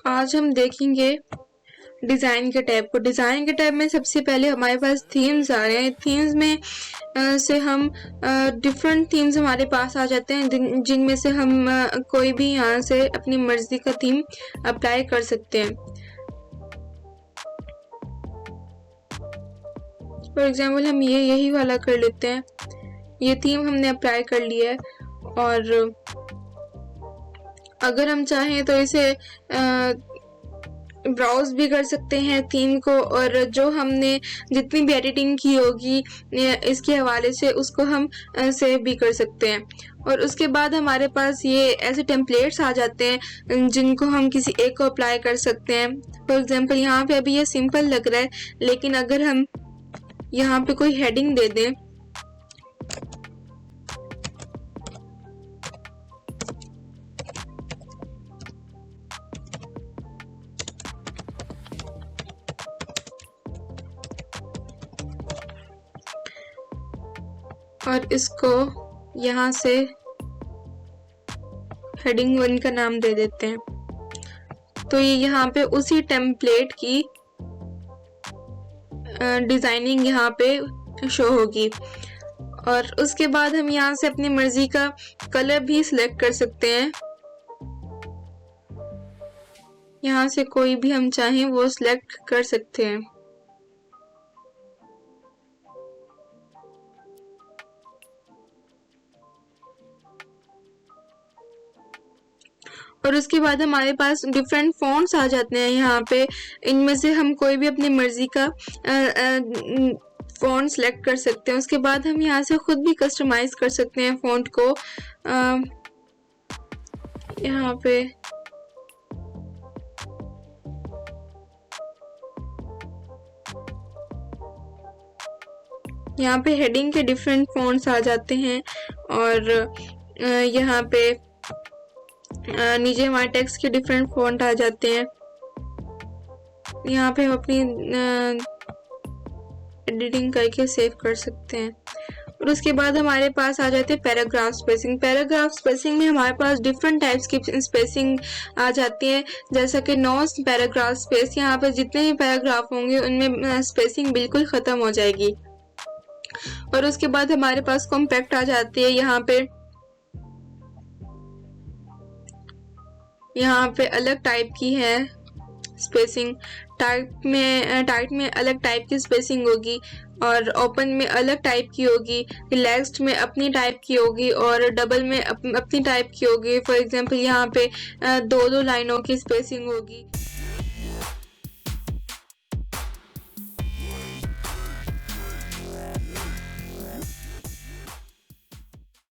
आज हम देखेंगे डिज़ाइन के टैब को। डिज़ाइन के टैब में सबसे पहले हमारे पास थीम्स आ रहे हैं। थीम्स में से हम डिफरेंट थीम्स हमारे पास आ जाते हैं जिनमें से हम कोई भी यहाँ से अपनी मर्जी का थीम अप्लाई कर सकते हैं। फॉर एग्जांपल हम यही वाला कर लेते हैं। ये थीम हमने अप्लाई कर लिया है और अगर हम चाहें तो इसे ब्राउज भी कर सकते हैं थीम को, और जो हमने जितनी भी एडिटिंग की होगी इसके हवाले से उसको हम सेव भी कर सकते हैं। और उसके बाद हमारे पास ये ऐसे टेम्पलेट्स आ जाते हैं जिनको हम किसी एक को अप्लाई कर सकते हैं। फॉर एग्जांपल यहाँ पे अभी ये सिंपल लग रहा है, लेकिन अगर हम यहाँ पे कोई हेडिंग दे दें और इसको यहाँ से हेडिंग 1 का नाम दे देते हैं, तो ये यहाँ पे उसी टेम्पलेट की डिजाइनिंग यहाँ पे शो होगी। और उसके बाद हम यहाँ से अपनी मर्जी का कलर भी सिलेक्ट कर सकते हैं। यहाँ से कोई भी हम चाहें वो सिलेक्ट कर सकते हैं। और उसके बाद हमारे पास डिफरेंट फॉन्ट्स आ जाते हैं यहाँ पे। इनमें से हम कोई भी अपनी मर्जी का फॉन्ट सेलेक्ट कर सकते हैं। उसके बाद हम यहाँ से खुद भी कस्टमाइज कर सकते हैं फॉन्ट को। यहाँ पे हेडिंग के डिफरेंट फॉन्ट्स आ जाते हैं और यहाँ पे नीचे हमारे टेक्स्ट के डिफरेंट फॉन्ट आ जाते हैं। यहाँ पे हम अपनी एडिटिंग करके सेव कर सकते हैं। और उसके बाद हमारे पास आ जाते हैं पैराग्राफ स्पेसिंग। पैराग्राफ स्पेसिंग में हमारे पास डिफरेंट टाइप्स की स्पेसिंग आ जाती है, जैसा कि नो पैराग्राफ स्पेस। यहाँ पे जितने भी पैराग्राफ होंगे उनमें स्पेसिंग बिल्कुल ख़त्म हो जाएगी। और उसके बाद हमारे पास कॉम्पैक्ट आ जाती है। यहाँ पे अलग टाइप की है स्पेसिंग। टाइट में अलग टाइप की स्पेसिंग होगी और ओपन में अलग टाइप की होगी। रिलैक्स्ड में अपनी टाइप की होगी और डबल में अपनी टाइप की होगी। फॉर एग्जांपल यहाँ पे 2-2 लाइनों की स्पेसिंग होगी।